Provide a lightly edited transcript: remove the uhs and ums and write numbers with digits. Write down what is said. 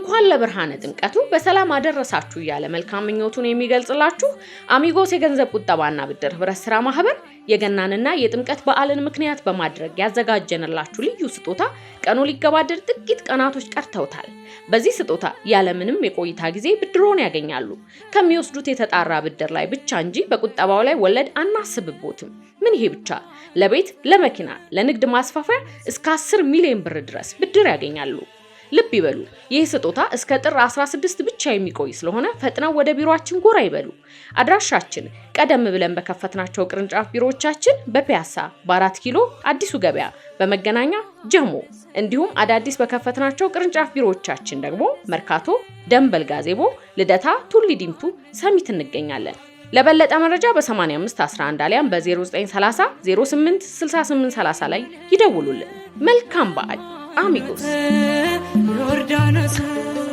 እንኳን ለብርሃነ ጥምቀቱ በሰላም አደረሳችሁ ያለ መልካም ምኞቱን የሚገልጽላችሁ አሚጎስ የገንዘብ ቁጠባና ብድር ህብረት ስራ ማህበር የገናንና የጥምቀት በዓልን ምክንያት በማድረግ ያዘጋጀንላችሁ ልዩ ስጦታ ቀኑ ሊገባደድ ጥቂት ቀናቶች ቀርተውታል። በዚህ ስጦታ ያለምንም የቆይታ ጊዜ ብድሮን ያገኛሉ። ከሚወስዱት የተጣራ ብድር ላይ ብቻ እንጂ በቁጠባው ላይ ወለድ አናስብቦትም። ምን ይሄ ብቻ ለቤት፣ ለመኪና፣ ለንግድ ማስፋፋያ እስከ 10 ሚሊዮን ብር ድረስ ብድር ያገኛሉ። ልብ ይበሉ፣ ይህ ስጦታ እስከ ጥር 16 ብቻ የሚቆይ ስለሆነ ፈጥነው ወደ ቢሮአችን ጎራ ይበሉ። አድራሻችን ቀደም ብለን በከፈትናቸው ቅርንጫፍ ቢሮዎቻችን በፒያሳ፣ በ4 ኪሎ አዲሱ ገበያ፣ በመገናኛ ጀሞ እንዲሁም አዳዲስ በከፈትናቸው ቅርንጫፍ ቢሮዎቻችን ደግሞ መርካቶ፣ ደንበል ጋዜቦ፣ ልደታ፣ ቱሊ ዲምቱ፣ ሰሚት እንገኛለን። ለበለጠ መረጃ በ8511 አሊያም በ0930 08 6830 ላይ ይደውሉልን። መልካም በዓል። አሚጎስ